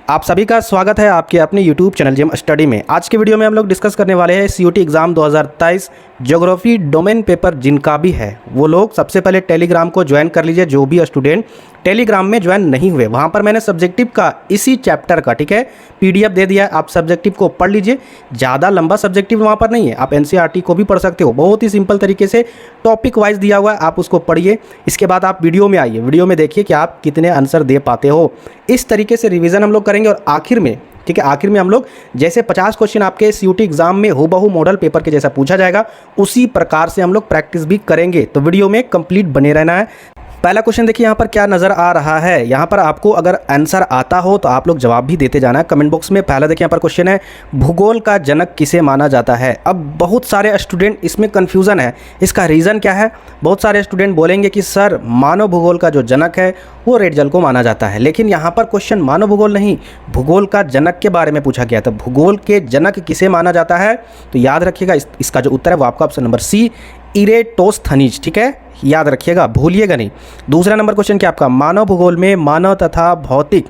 आप सभी का स्वागत है आपके अपने YouTube चैनल जिम स्टडी में। आज के वीडियो में हम लोग डिस्कस करने वाले हैं CUT exam 2023 geography domain paper जिनका भी है वो लोग सबसे पहले टेलीग्राम को ज्वाइन कर लीजिए। जो भी स्टूडेंट टेलीग्राम में ज्वाइन नहीं हुए, वहाँ पर मैंने सब्जेक्टिव का इसी चैप्टर का PDF दे दिया है। आप सब्जेक्टिव को पढ़ लीजिए, ज़्यादा लंबा सब्जेक्टिव वहाँ पर नहीं है। आप NCERT को भी पढ़ सकते हो, बहुत ही सिंपल तरीके से टॉपिक वाइज दिया हुआ है, आप उसको पढ़िए। इसके बाद आप वीडियो में आइए, वीडियो में देखिए कि आप कितने आंसर दे पाते हो। इस तरीके से रिवीजन हम लोग करेंगे और आखिर में आखिर में हम लोग जैसे 50 क्वेश्चन आपके CUT एग्जाम में हूबहू मॉडल पेपर के जैसा पूछा जाएगा, उसी प्रकार से हम लोग प्रैक्टिस भी करेंगे। तो वीडियो में कंप्लीट बने रहना है। पहला क्वेश्चन देखिए यहाँ पर क्या नज़र आ रहा है। यहाँ पर आपको अगर आंसर आता हो तो आप लोग जवाब भी देते जाना है कमेंट बॉक्स में। पहला देखिए यहाँ पर क्वेश्चन है, भूगोल का जनक किसे माना जाता है। अब बहुत सारे स्टूडेंट इसमें कन्फ्यूज़न है, इसका रीज़न क्या है। बहुत सारे स्टूडेंट बोलेंगे कि सर मानव भूगोल का जो जनक है वो रेड जल को माना जाता है, लेकिन यहाँ पर क्वेश्चन मानव भूगोल नहीं, भूगोल का जनक के बारे में पूछा गया था। भूगोल के जनक किसे माना जाता है तो याद रखिएगा इसका जो उत्तर है वो आपका ऑप्शन नंबर सी, इरेटोस्थनीज। ठीक है, याद रखिएगा, भूलिएगा नहीं। दूसरा नंबर क्वेश्चन क्या आपका, मानव भूगोल में मानव तथा भौतिक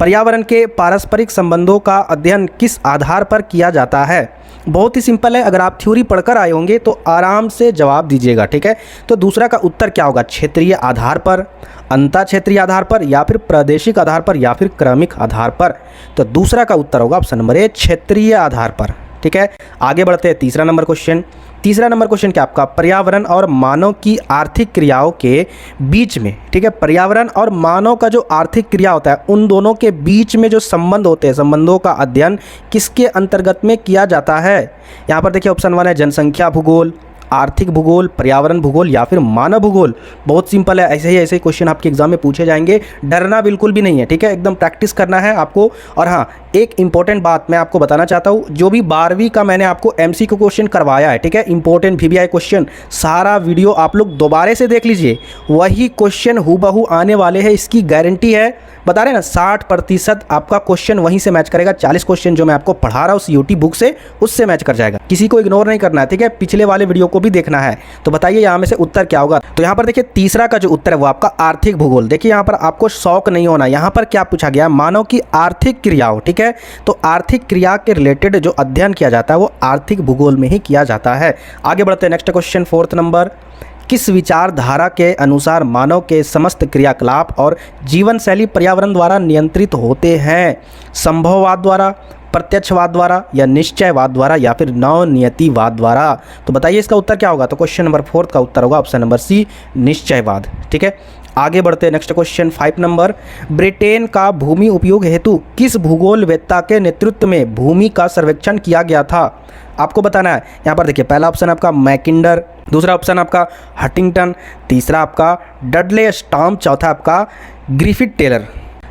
पर्यावरण के पारस्परिक संबंधों का अध्ययन किस आधार पर किया जाता है। बहुत ही सिंपल है, अगर आप थ्योरी पढ़कर आए होंगे तो आराम से जवाब दीजिएगा। ठीक है, तो दूसरा का उत्तर क्या होगा, क्षेत्रीय आधार पर, अंतर क्षेत्रीय आधार पर, या फिर प्रादेशिक आधार पर, या फिर क्रमिक आधार पर। तो दूसरा का उत्तर होगा ऑप्शन नंबर ए, क्षेत्रीय आधार पर। ठीक है, आगे बढ़ते हैं तीसरा नंबर क्वेश्चन। तीसरा नंबर क्वेश्चन क्या आपका, पर्यावरण और मानव की आर्थिक क्रियाओं के बीच में, ठीक है, पर्यावरण और मानव का जो आर्थिक क्रिया होता है उन दोनों के बीच में जो संबंध होते हैं, संबंधों का अध्ययन किसके अंतर्गत में किया जाता है। यहाँ पर देखिए ऑप्शन 1 है जनसंख्या भूगोल, आर्थिक भूगोल, पर्यावरण भूगोल, या फिर मानव भूगोल। बहुत सिंपल है, ऐसे क्वेश्चन आपके एग्जाम में पूछे जाएंगे, डरना बिल्कुल भी नहीं है। ठीक है, एकदम प्रैक्टिस करना है आपको। और हाँ, एक इंपॉर्टेंट बात मैं आपको बताना चाहता हूँ, जो भी 12वीं का मैंने आपको MCQ क्वेश्चन करवाया है, ठीक है, इंपॉर्टेंट VBI क्वेश्चन, सारा वीडियो आप लोग दोबारा से देख लीजिए, वही क्वेश्चन हूबहू आने वाले हैं, इसकी गारंटी है। बता रहे ना, 60% आपका क्वेश्चन वहीं से मैच करेगा। 40 क्वेश्चन जो मैं आपको पढ़ा रहा हूँ CUT बुक से, उससे मैच कर जाएगा। किसी को इग्नोर नहीं करना है, ठीक है, पिछले वाले वीडियो को भी देखना है। तो बताइए यहाँ में से उत्तर क्या होगा। तो यहाँ पर देखिए तीसरा का जो उत्तर है वो आपका आर्थिक भूगोल। देखिए यहाँ पर आपको शौक नहीं होना, यहाँ पर क्या पूछा गया, मानव की आर्थिक क्रियाओं। ठीक है, तो आर्थिक क्रिया के रिलेटेड जो अध्ययन किया जाता है वो आर्थिक भूगोल में ही किया जाता है। आगे बढ़ते हैं नेक्स्ट क्वेश्चन, 4th नंबर, किस विचारधारा के अनुसार मानव के समस्त क्रियाकलाप और जीवन शैली पर्यावरण द्वारा नियंत्रित होते हैं। संभववाद द्वारा, प्रत्यक्षवाद द्वारा, या निश्चयवाद द्वारा, या फिर नवनियतिवाद द्वारा। तो बताइए इसका उत्तर क्या होगा। तो क्वेश्चन नंबर 4 का उत्तर होगा ऑप्शन नंबर सी, निश्चयवाद। ठीक है, आगे बढ़ते हैं नेक्स्ट क्वेश्चन, 5 नंबर, ब्रिटेन का भूमि उपयोग हेतु किस भूगोलवेत्ता के नेतृत्व में भूमि का सर्वेक्षण किया गया था। आपको बताना है। यहाँ पर देखिए पहला ऑप्शन आपका मैकिंडर, दूसरा ऑप्शन आपका हंटिंगटन, तीसरा आपका डडले स्टॉर्म, चौथा आपका ग्रिफिथ टेलर।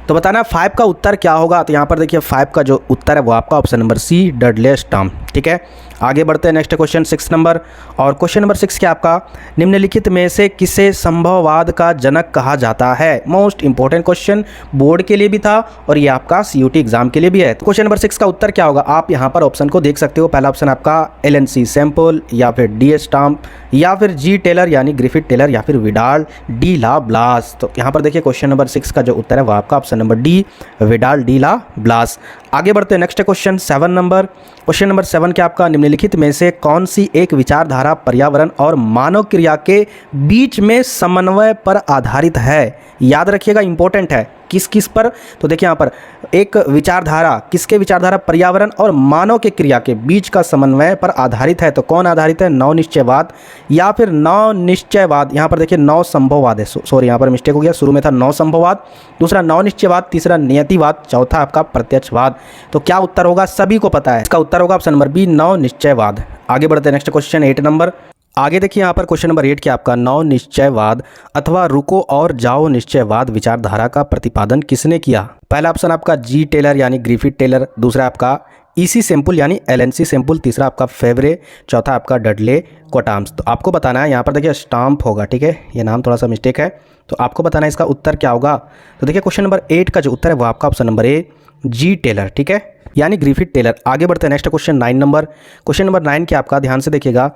तो बताना 5 का उत्तर क्या होगा। तो यहाँ पर देखिए 5 का जो उत्तर है वो आपका option number C, Dudley Stamp. ठीक है, आगे बढ़ते हैं नेक्स्ट क्वेश्चन, 6 नंबर, और क्वेश्चन नंबर 6 क्या आपका, निम्नलिखित में से किसे संभववाद का जनक कहा जाता है। मोस्ट इंपॉर्टेंट क्वेश्चन, बोर्ड के लिए भी था और ये आपका CUT एग्जाम के लिए भी है। तो क्वेश्चन नंबर 6 का उत्तर क्या होगा, आप यहाँ पर ऑप्शन को देख सकते हो। पहला ऑप्शन आपका LNC सैंपल, या फिर D स्टॉर्म, या फिर G टेलर यानी ग्रिफिथ टेलर, या फिर विडाल डी ला ब्लास। तो यहाँ पर देखिए क्वेश्चन नंबर 6 का जो उत्तर है वो आपका option number D, Vidal de la Blache. आगे बढ़ते हैं नेक्स्ट क्वेश्चन, 7 नंबर, क्वेश्चन नंबर 7 क्या आपका, निम्नलिखित में से कौन सी एक विचारधारा पर्यावरण और मानव क्रिया के बीच में समन्वय पर आधारित है। याद रखिएगा, इंपॉर्टेंट है, किस किस पर। तो देखिए यहाँ पर एक विचारधारा, किसके विचारधारा, पर्यावरण और मानव के क्रिया के बीच का समन्वय पर आधारित है। तो कौन आधारित है, नवनिश्चयवाद या फिर नवनिश्चयवाद। यहाँ पर देखिए नव संभववाद है, सॉरी यहाँ पर मिस्टेक हो गया, शुरू में था नव संभववाद, दूसरा नवनिश्चयवाद, तीसरा नियतिवाद, चौथा आपका प्रत्यक्षवाद। तो क्या उत्तर होगा, सभी को पता है, इसका उत्तर होगा ऑप्शन नंबर बी, नवनिश्चयवाद। आगे बढ़ते हैं नेक्स्ट क्वेश्चन, 8 नंबर। आगे देखिए यहाँ पर क्वेश्चन नंबर 8 क्या आपका, नवनिश्चयवाद अथवा रुको और जाओ निश्चयवाद विचारधारा का प्रतिपादन किसने किया। पहला ऑप्शन आपका G टेलर यानी ग्रिफिथ टेलर, दूसरा आपका EC सैंपल यानी LNC सैंपल, तीसरा आपका फेवरे, चौथा आपका डडले कोटाम्स। तो आपको बताना है, यहाँ पर देखिए स्टाम्प होगा, ठीक है, ये नाम थोड़ा सा मिस्टेक है, तो आपको बताना है इसका उत्तर क्या होगा। तो देखिए क्वेश्चन नंबर 8 का जो उत्तर है वो आपका option number A, G Taylor, ठीक है, यानी ग्रिफिथ टेलर। आगे बढ़ते हैं next question, 9 number, question number 9 क्या आपका, ध्यान से देखिएगा,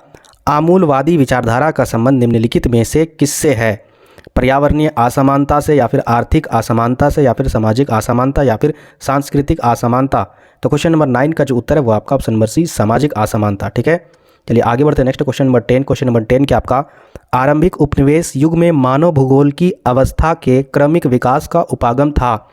आमूलवादी विचारधारा का संबंध निम्नलिखित में से किससे है। पर्यावरणीय असमानता से, या फिर आर्थिक असमानता से, या फिर सामाजिक असमानता, या फिर सांस्कृतिक असमानता। तो क्वेश्चन नंबर 9 का जो उत्तर है वो आपका ऑप्शन नंबर सी सामाजिक असमानता। ठीक है, चलिए आगे बढ़ते हैं। Next question number 10। Question number 10 क्या आपका आरंभिक उपनिवेश युग में मानव भूगोल की अवस्था के क्रमिक विकास का उपागम था,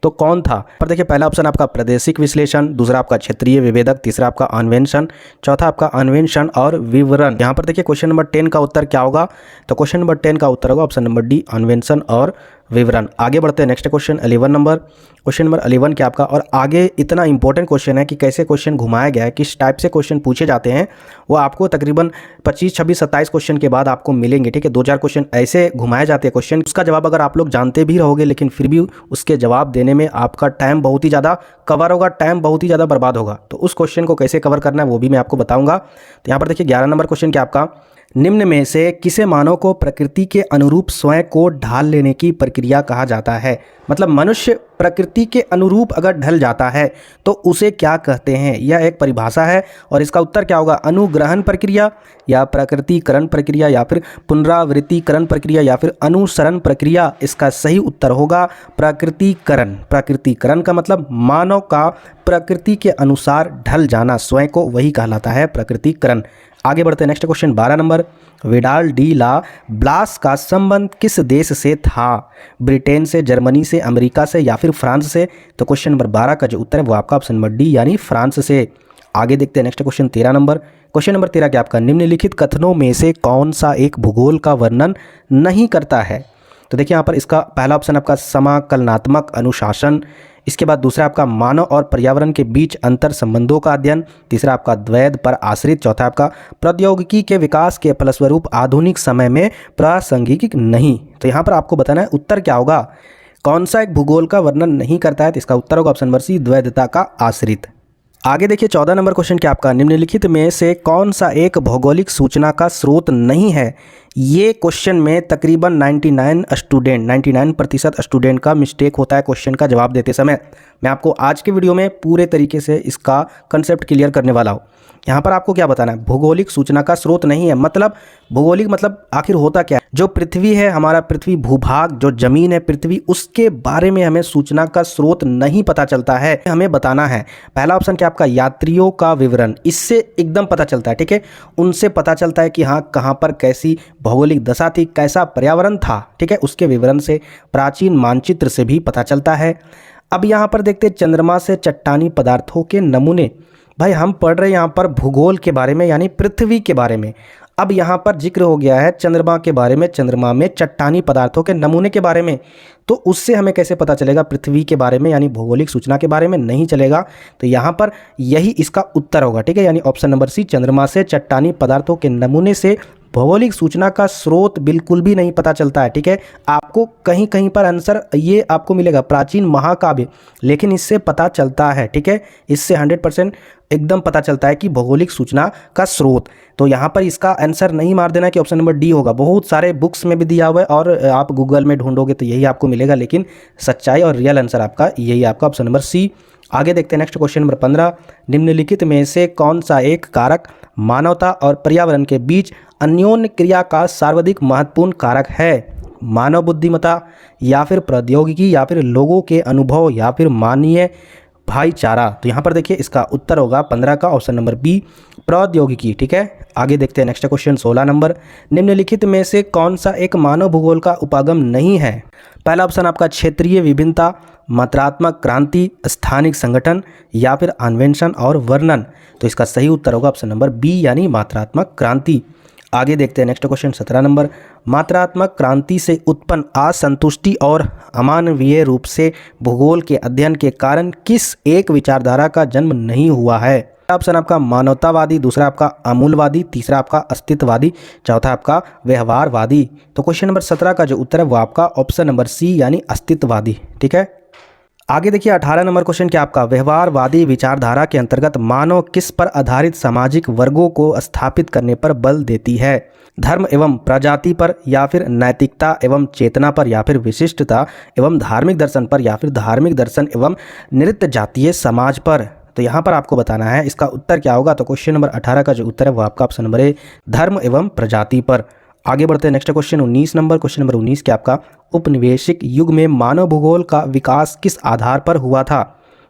तो कौन था? पर देखिए पहला ऑप्शन आपका प्रादेशिक विश्लेषण, दूसरा आपका क्षेत्रीय विभेदक, तीसरा आपका अन्वेषण, चौथा आपका अन्वेषण और विवरण। यहाँ पर देखिए क्वेश्चन नंबर 10 का उत्तर क्या होगा? तो क्वेश्चन नंबर 10 का उत्तर होगा ऑप्शन नंबर डी अन्वेषण और विवरण। आगे बढ़ते हैं। Next question 11 number. Question number 11 क्या आपका, और आगे इतना इंपॉर्टेंट क्वेश्चन है कि कैसे क्वेश्चन घुमाया गया है, किस टाइप से क्वेश्चन पूछे जाते हैं, वो आपको तकरीबन 25, 26, 27 क्वेश्चन के बाद आपको मिलेंगे। ठीक है, 2-4 क्वेश्चन ऐसे घुमाए जाते हैं क्वेश्चन, उसका जवाब अगर आप लोग जानते भी रहोगे लेकिन फिर भी उसके जवाब देने में आपका टाइम बहुत ही ज़्यादा कवर होगा, टाइम बहुत ही ज़्यादा बर्बाद होगा। तो उस क्वेश्चन को कैसे कवर करना है वो भी मैं आपको बताऊँगा। तो यहाँ पर देखिए 11 नंबर क्वेश्चन क्या आपका, निम्न में से किसे मानव को प्रकृति के अनुरूप स्वयं को ढाल लेने की प्रक्रिया कहा जाता है? मतलब मनुष्य प्रकृति के अनुरूप अगर ढल जाता है तो उसे क्या कहते हैं? यह एक परिभाषा है और इसका उत्तर क्या होगा? अनुग्रहण प्रक्रिया, या प्रकृतिकरण प्रक्रिया, या फिर पुनरावृत्तिकरण प्रक्रिया, या फिर अनुसरण प्रक्रिया। इसका सही उत्तर होगा प्रकृतिकरण। प्रकृतिकरण का मतलब मानव का प्रकृति के अनुसार ढल जाना, स्वयं को वही कहलाता है प्रकृतिकरण। आगे बढ़ते हैं। Next question 12 number. Vidal de la Blache का संबंध किस देश से था? ब्रिटेन से, जर्मनी से, अमेरिका से, या फिर फ्रांस से? तो क्वेश्चन नंबर 12 का जो उत्तर है वो आपका ऑप्शन नंबर डी यानी फ्रांस से। आगे देखते हैं। Next question 13 number. Question number 13 क्या आपका, निम्नलिखित कथनों में से कौन सा एक भूगोल का वर्णन नहीं करता है? तो देखिए यहाँ पर इसका पहला ऑप्शन आपका समाकलनात्मक अनुशासन, इसके बाद दूसरा आपका मानव और पर्यावरण के बीच अंतर संबंधों का अध्ययन, तीसरा आपका द्वैध पर आश्रित, चौथा आपका प्रौद्योगिकी के विकास के फलस्वरूप आधुनिक समय में प्रासंगिक नहीं। तो यहाँ पर आपको बताना है उत्तर क्या होगा, कौन सा एक भूगोल का वर्णन नहीं करता है? तो इसका उत्तर होगा ऑप्शन नंबर सी द्वैधता का आश्रित। आगे देखिए 14 नंबर क्वेश्चन क्या आपका, निम्नलिखित में से कौन सा एक भौगोलिक सूचना का स्रोत नहीं है? ये क्वेश्चन में तकरीबन 99% स्टूडेंट का मिस्टेक होता है क्वेश्चन का जवाब देते समय। मैं आपको आज के वीडियो में पूरे तरीके से इसका कंसेप्ट क्लियर करने वाला हूँ। यहाँ पर आपको क्या बताना है, भौगोलिक सूचना का स्रोत नहीं है। मतलब भौगोलिक मतलब आखिर होता क्या है? जो पृथ्वी है, हमारा पृथ्वी भूभाग, जो जमीन है पृथ्वी, उसके बारे में हमें सूचना का स्रोत नहीं पता चलता है, हमें बताना है। पहला ऑप्शन क्या आपका, यात्रियों का विवरण, इससे एकदम पता चलता है। ठीक है, उनसे पता चलता है कि हाँ कहाँ पर कैसी भौगोलिक दशा थी, कैसा पर्यावरण था। ठीक है, उसके विवरण से, प्राचीन मानचित्र से भी पता चलता है। अब यहाँ पर देखते हैं चंद्रमा से चट्टानी पदार्थों के नमूने। भाई हम पढ़ रहे हैं यहाँ पर भूगोल के बारे में यानी पृथ्वी के बारे में। अब यहाँ पर जिक्र हो गया है चंद्रमा के बारे में, चंद्रमा में चट्टानी पदार्थों के नमूने के बारे में, तो उससे हमें कैसे पता चलेगा पृथ्वी के बारे में यानी भौगोलिक सूचना के बारे में? नहीं चलेगा। तो यहाँ पर यही इसका उत्तर होगा। ठीक है, यानी ऑप्शन नंबर सी चंद्रमा से चट्टानी पदार्थों के नमूने से भौगोलिक सूचना का स्रोत बिल्कुल भी नहीं पता चलता है। ठीक है, आपको कहीं कहीं पर आंसर ये आपको मिलेगा प्राचीन महाकाव्य, लेकिन इससे पता चलता है। ठीक है, इससे 100% एकदम पता चलता है कि भौगोलिक सूचना का स्रोत। तो यहाँ पर इसका आंसर नहीं मार देना कि ऑप्शन नंबर डी होगा। बहुत सारे बुक्स में भी दिया हुआ है और आप गूगल में ढूंढोगे तो यही आपको मिलेगा, लेकिन सच्चाई और रियल आंसर आपका यही आपका ऑप्शन नंबर सी। आगे देखते हैं। नेक्स्ट क्वेश्चन नंबर 15, निम्नलिखित में से कौन सा एक कारक मानवता और पर्यावरण के बीच अन्योन्य क्रिया का सर्वाधिक महत्वपूर्ण कारक है? मानव बुद्धिमत्ता, या फिर प्रौद्योगिकी, या फिर लोगों के अनुभव, या फिर मानवीय भाईचारा? तो यहाँ पर देखिए इसका उत्तर होगा 15 का ऑप्शन नंबर बी प्रौद्योगिकी। ठीक है, आगे देखते हैं। नेक्स्ट क्वेश्चन 16 नंबर, निम्नलिखित में से कौन सा एक मानव भूगोल का उपागम नहीं है? पहला ऑप्शन आपका क्षेत्रीय विभिन्नता, मात्रात्मक क्रांति, स्थानिक संगठन, या फिर अन्वेषण और वर्णन? तो इसका सही उत्तर होगा ऑप्शन नंबर बी यानी मात्रात्मक क्रांति। आगे देखते हैं। नेक्स्ट क्वेश्चन 17 नंबर, मात्रात्मक क्रांति से उत्पन्न असंतुष्टि और अमानवीय रूप से भूगोल के अध्ययन के कारण किस एक विचारधारा का जन्म नहीं हुआ है? ऑप्शन आपका मानवतावादी, दूसरा आपका अमूलवादी, तीसरा आपका अस्तित्ववादी, चौथा आपका व्यवहारवादी? तो क्वेश्चन नंबर 17 का जो उत्तर है वो आपका ऑप्शन नंबर सी यानी अस्तित्ववादी। ठीक है, आगे देखिए 18 नंबर क्वेश्चन क्या आपका, व्यवहारवादी विचारधारा के अंतर्गत मानव किस पर आधारित सामाजिक वर्गों को स्थापित करने पर बल देती है? धर्म एवं प्रजाति पर, या फिर नैतिकता एवं चेतना पर, या फिर विशिष्टता एवं धार्मिक दर्शन पर, या फिर धार्मिक दर्शन एवं नृत्य जातीय समाज पर? तो यहाँ पर आपको बताना है इसका उत्तर क्या होगा। तो क्वेश्चन नंबर 18 का जो उत्तर है वो आपका ऑप्शन नंबर ए धर्म एवं प्रजाति पर। आगे बढ़ते हैं next question 19 number. Question number 19 क्या आपका, उपनिवेशिक युग में मानव भूगोल का विकास किस आधार पर हुआ था।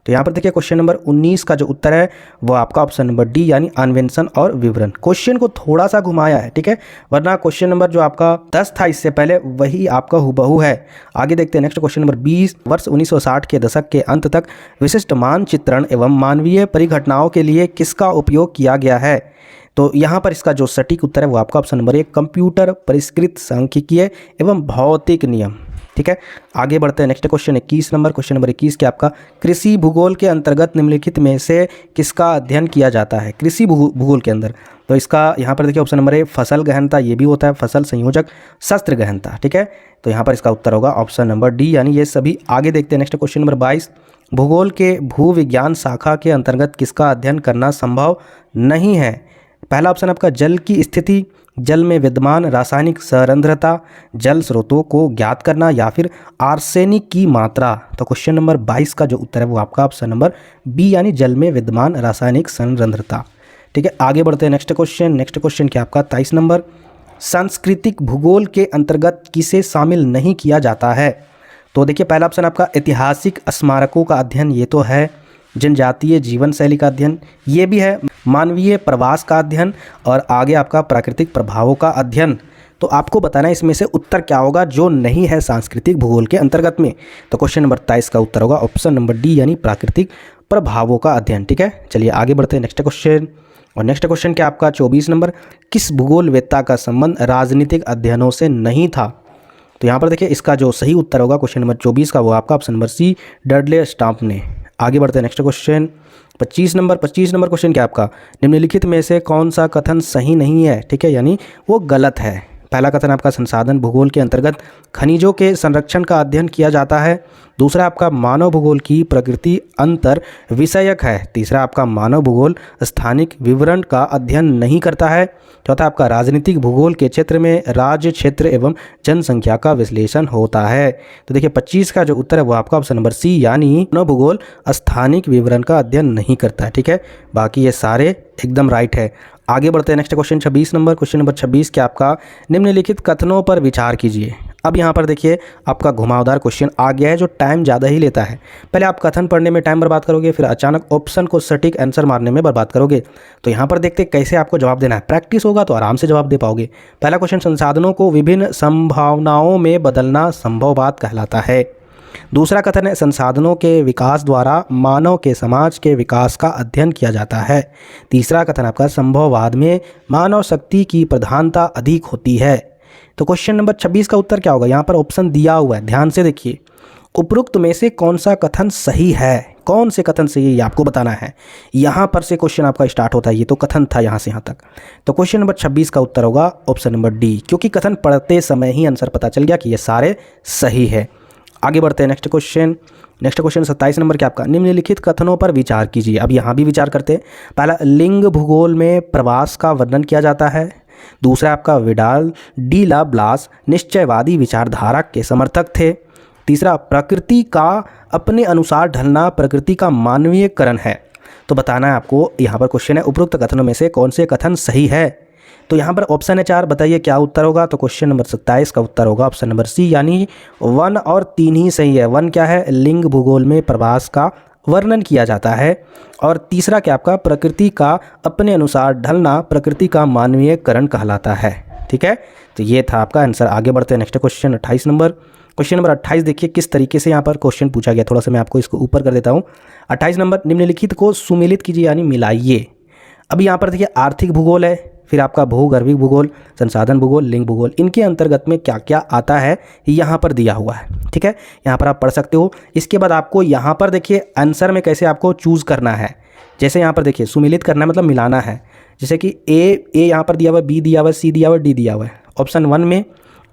तो यहाँ पर देखिए क्वेश्चन नंबर 19 का जो उत्तर है वो आपका ऑप्शन नंबर डी यानी अन्वेषण और विवरण। क्वेश्चन को थोड़ा सा घुमाया है, ठीक है, वरना क्वेश्चन नंबर जो आपका 10 था इससे पहले वही आपका हुबहू है। आगे देखते हैं नेक्स्ट क्वेश्चन नंबर 20। वर्ष 1960 के दशक के अंत तक विशिष्ट मानचित्रण एवं मानवीय परिघटनाओं के लिए किसका उपयोग किया गया है। तो यहाँ पर इसका जो सटीक उत्तर है वो आपका ऑप्शन नंबर 1 कंप्यूटर परिष्कृत सांख्यिकीय एवं भौतिक नियम। ठीक है, आगे बढ़ते हैं next question 21 number. Question number 21 क्या आपका, कृषि भूगोल के अंतर्गत निम्नलिखित में से किसका अध्ययन किया जाता है। कृषि भूगोल के अंदर तो इसका यहाँ पर देखिए ऑप्शन नंबर 1 फसल गहनता, ये भी होता है फसल संयोजक, शस्त्र गहनता। ठीक है, तो यहाँ पर इसका उत्तर होगा ऑप्शन नंबर डी यानी ये सभी। आगे देखते हैं नेक्स्ट क्वेश्चन नंबर 22। भूगोल के भूविज्ञान शाखा के अंतर्गत किसका अध्ययन करना संभव नहीं है। पहला ऑप्शन आपका जल की स्थिति, जल में विद्यमान रासायनिक संरंध्रता, जल स्रोतों को ज्ञात करना या फिर आर्सेनिक की मात्रा। तो क्वेश्चन नंबर 22 का जो उत्तर है वो आपका ऑप्शन नंबर बी यानी जल में विद्यमान रासायनिक संरंध्रता। ठीक है, आगे बढ़ते हैं नेक्स्ट क्वेश्चन। नेक्स्ट क्वेश्चन क्या आपका 23 नंबर, सांस्कृतिक भूगोल के अंतर्गत किसे शामिल नहीं किया जाता है। तो देखिए पहला ऑप्शन आपका ऐतिहासिक स्मारकों का अध्ययन, ये तो है, जनजातीय जीवन शैली का अध्ययन, ये भी है, मानवीय प्रवास का अध्ययन और आगे आपका प्राकृतिक प्रभावों का अध्ययन। तो आपको बताना है इसमें से उत्तर क्या होगा जो नहीं है सांस्कृतिक भूगोल के अंतर्गत में। तो क्वेश्चन नंबर 23 का उत्तर होगा ऑप्शन नंबर डी यानी प्राकृतिक प्रभावों का अध्ययन। ठीक है, चलिए आगे बढ़ते हैं नेक्स्ट क्वेश्चन। और नेक्स्ट क्वेश्चन क्या आपका 24 नंबर, किस भूगोलवेत्ता का संबंध राजनीतिक अध्ययनों से नहीं था। तो यहाँ पर देखिए इसका जो सही उत्तर होगा क्वेश्चन नंबर 24 का वो आपका option number C Dudley Stamp ने। आगे बढ़ते हैं next question 25 number. 25 number question क्या आपका, निम्नलिखित में से कौन सा कथन सही नहीं है। ठीक है, यानी वो गलत है। पहला कथन आपका संसाधन भूगोल के अंतर्गत खनिजों के संरक्षण का अध्ययन किया जाता है। दूसरा आपका मानव भूगोल की प्रकृति अंतर विषयक है। तीसरा आपका मानव भूगोल स्थानिक विवरण का अध्ययन नहीं करता है। चौथा आपका राजनीतिक भूगोल के क्षेत्र में राज्य क्षेत्र एवं जनसंख्या का विश्लेषण होता है। तो देखिए 25 का जो उत्तर है वो आपका ऑप्शन नंबर सी यानी मानव भूगोल स्थानिक विवरण का अध्ययन नहीं करता है। ठीक है, बाकी ये सारे एकदम राइट है। आगे बढ़ते हैं next question 26 number. Question number 26 क्या आपका, निम्नलिखित कथनों पर विचार कीजिए। अब यहाँ पर देखिए आपका घुमावदार क्वेश्चन आ गया है जो टाइम ज़्यादा ही लेता है। पहले आप कथन पढ़ने में टाइम बर्बाद करोगे, फिर अचानक ऑप्शन को सटीक आंसर मारने में बर्बाद करोगे। तो यहाँ पर देखते कैसे आपको जवाब देना है। प्रैक्टिस होगा तो आराम से जवाब दे पाओगे। पहला क्वेश्चन, संसाधनों को विभिन्न संभावनाओं में बदलना संभववाद कहलाता है। दूसरा कथन है, संसाधनों के विकास द्वारा मानव के समाज के विकास का अध्ययन किया जाता है। तीसरा कथन आपका, संभववाद में मानव शक्ति की प्रधानता अधिक होती है। तो क्वेश्चन नंबर 26 का उत्तर क्या होगा, यहाँ पर ऑप्शन दिया हुआ है, ध्यान से देखिए। उपरोक्त में से कौन सा कथन सही है, कौन से कथन सही है ये आपको बताना है। यहाँ पर से क्वेश्चन आपका स्टार्ट होता है, ये तो कथन था यहाँ से यहाँ तक। तो क्वेश्चन नंबर 26 का उत्तर होगा ऑप्शन नंबर डी, क्योंकि कथन पढ़ते समय ही आंसर पता चल गया कि ये सारे सही है। आगे बढ़ते हैं next question. Next question 27 number क्या आपका, निम्नलिखित कथनों पर विचार कीजिए। अब यहाँ भी विचार करते हैं। पहला, लिंग भूगोल में प्रवास का वर्णन किया जाता है। दूसरा आपका, विडाल डी ला ब्लास निश्चयवादी विचारधारा के समर्थक थे। तीसरा, प्रकृति का अपने अनुसार ढलना प्रकृति का मानवीयकरण है। तो बताना है आपको, यहाँ पर क्वेश्चन है उपरोक्त कथनों में से कौन से कथन सही है। तो यहाँ पर ऑप्शन है 4, बताइए क्या उत्तर होगा। तो क्वेश्चन नंबर 27 का उत्तर होगा ऑप्शन नंबर सी यानी 1 और 3 ही सही है। 1 क्या है, लिंग भूगोल में प्रवास का वर्णन किया जाता है, और तीसरा क्या आपका, प्रकृति का अपने अनुसार ढलना प्रकृति का मानवीयकरण कहलाता है। ठीक है, तो ये था आपका आंसर। आगे बढ़ते हैं next question 28 number. Question number 28 देखिए किस तरीके से यहाँ पर क्वेश्चन पूछा गया, थोड़ा सा मैं आपको इसको ऊपर कर देता हूँ। 28 नंबर, निम्नलिखित को सुमेलित कीजिए यानी मिलाइए। अब यहाँ पर देखिए आर्थिक भूगोल है, फिर आपका भूगर्भिक भूगोल, संसाधन भूगोल, लिंग भूगोल, इनके अंतर्गत में क्या क्या आता है यहाँ पर दिया हुआ है। ठीक है, यहाँ पर आप पढ़ सकते हो। इसके बाद आपको यहाँ पर देखिए आंसर में कैसे आपको चूज़ करना है। जैसे यहाँ पर देखिए सुमेलित करना है मतलब मिलाना है। जैसे कि ए यहाँ पर दिया हुआ है, बी दिया हुआ है, सी दिया हुआ है, डी दिया हुआ है। ऑप्शन 1 में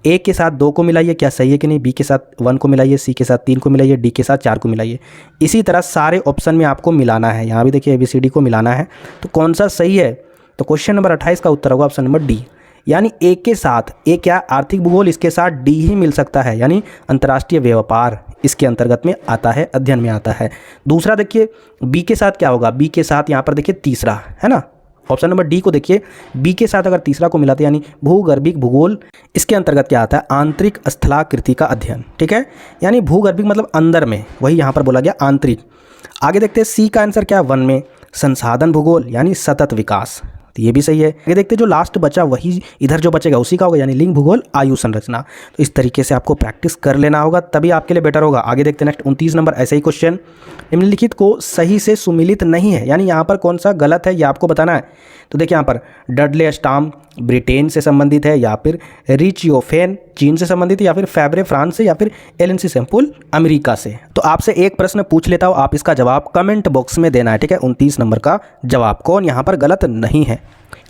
ए के साथ 2 को मिलाइए, क्या सही है कि नहीं। बी के साथ 1 को मिलाइए, सी के साथ 3 को मिलाइए, डी के साथ 4 को मिलाइए। इसी तरह सारे ऑप्शन में आपको मिलाना है। यहाँ भी देखिए ABCD को मिलाना है, तो कौन सा सही है। तो क्वेश्चन नंबर 28 का उत्तर होगा ऑप्शन नंबर डी, यानी ए के साथ, ए क्या आर्थिक भूगोल, इसके साथ डी ही मिल सकता है, यानी अंतर्राष्ट्रीय व्यापार इसके अंतर्गत में आता है, अध्ययन में आता है। दूसरा देखिए बी के साथ क्या होगा, बी के साथ यहाँ पर देखिए तीसरा है ना, ऑप्शन नंबर डी को देखिए, बी के साथ अगर तीसरा को मिलाते यानी भूगर्भिक भूगोल, इसके अंतर्गत क्या आता है, आंतरिक स्थलाकृति का अध्ययन। ठीक है, यानी भूगर्भिक मतलब अंदर में, वही यहाँ पर बोला गया आंतरिक। आगे देखते हैं सी का आंसर क्या है, वन में संसाधन भूगोल यानी सतत विकास, तो ये भी सही है। ये देखते हैं जो लास्ट बचा वही इधर जो बचेगा उसी का होगा, यानी लिंग भूगोल आयु संरचना। तो इस तरीके से आपको प्रैक्टिस कर लेना होगा, तभी आपके लिए बेटर होगा। आगे देखते हैं नेक्स्ट 29 नंबर, ऐसे ही क्वेश्चन, निम्नलिखित को सही से सुमिलित नहीं है, यानी यहाँ पर कौन सा गलत है ये आपको बताना है। तो देखिए यहाँ पर डडले स्टाम ब्रिटेन से संबंधित है, या फिर रिचियोफेन चीन से संबंधित है, या फिर फैब्रे फ्रांस से, या फिर एलएनसी सैंपल अमेरिका से। तो आपसे एक प्रश्न पूछ लेता हूँ, आप इसका जवाब कमेंट बॉक्स में देना है। ठीक है, 29 नंबर का जवाब कौन यहाँ पर गलत नहीं है,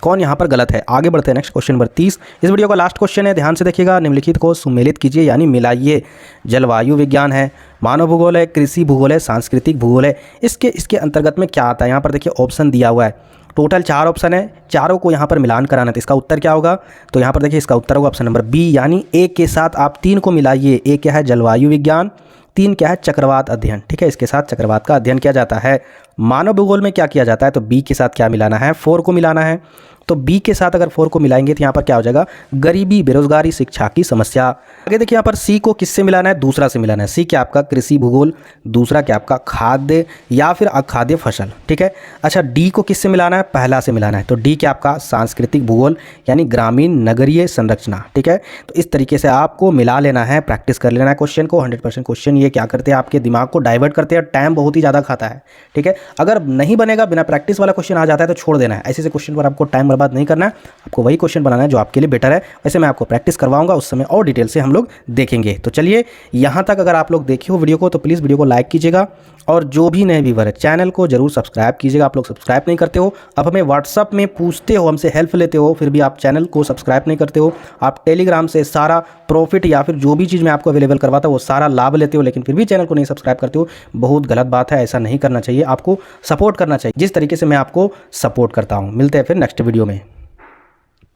कौन यहाँ पर गलत है। आगे बढ़ते हैं नेक्स्ट क्वेश्चन नंबर 30। इस वीडियो का लास्ट क्वेश्चन है, ध्यान से देखिएगा। निम्नलिखित को सुमेलित कीजिए यानी मिलाइए। जलवायु विज्ञान है, मानव भूगोल है, कृषि भूगोल है, सांस्कृतिक भूगोल है। इसके अंतर्गत में क्या आता है, यहाँ पर देखिए ऑप्शन दिया हुआ है, टोटल 4 ऑप्शन है, चारों को यहाँ पर मिलान कराना है। तो इसका उत्तर क्या होगा, तो यहाँ पर देखिए इसका उत्तर होगा ऑप्शन नंबर बी, यानी ए के साथ आप 3 को मिलाइए। ए क्या है, जलवायु विज्ञान, 3 क्या है, चक्रवात अध्ययन। ठीक है, इसके साथ चक्रवात का अध्ययन किया जाता है। मानव भूगोल में क्या किया जाता है, तो बी के साथ क्या मिलाना है, 4 को मिलाना है। तो बी के साथ अगर 4 को मिलाएंगे तो यहाँ पर क्या हो जाएगा, गरीबी, बेरोजगारी, शिक्षा की समस्या। आगे देखिए यहाँ पर सी को किससे मिलाना है, दूसरा से मिलाना है। सी क्या आपका कृषि भूगोल, दूसरा क्या आपका खाद्य या फिर अखाद्य फसल। ठीक है, अच्छा डी को किससे मिलाना है, पहला से मिलाना है। तो डी क्या आपका सांस्कृतिक भूगोल यानी ग्रामीण नगरीय संरचना। ठीक है, तो इस तरीके से आपको मिला लेना है, प्रैक्टिस कर लेना है क्वेश्चन को। 100% क्वेश्चन ये क्या करते हैं, आपके दिमाग को डाइवर्ट करते हैं, टाइम बहुत ही ज़्यादा खाता है। ठीक है, अगर नहीं बनेगा, बिना प्रैक्टिस वाला क्वेश्चन आ जाता है तो छोड़ देना है। ऐसे क्वेश्चन पर आपको टाइम बर्बाद नहीं करना है, आपको वही क्वेश्चन बनाना है जो आपके लिए बेटर है। वैसे मैं आपको प्रैक्टिस करवाऊंगा, उस समय और डिटेल से हम लोग देखेंगे। तो चलिए, यहाँ तक अगर आप लोग देखे हो वीडियो को तो प्लीज़ वीडियो को लाइक कीजिएगा, और जो भी नए व्यूअर है चैनल को जरूर सब्सक्राइब कीजिएगा। आप लोग सब्सक्राइब नहीं करते हो, अब हमें व्हाट्सअप में पूछते हो, हमसे हेल्प लेते हो, फिर भी आप चैनल को सब्सक्राइब नहीं करते हो। आप टेलीग्राम से सारा प्रॉफिट या फिर जो भी चीज़ मैं आपको अवेलेबल करवाता हूँ वो सारा लाभ लेते हो, लेकिन फिर भी चैनल को नहीं सब्सक्राइब करते हो। बहुत गलत बात है, ऐसा नहीं करना चाहिए। आपको सपोर्ट करना चाहिए जिस तरीके से मैं आपको सपोर्ट करता हूँ। मिलते हैं फिर नेक्स्ट वीडियो में।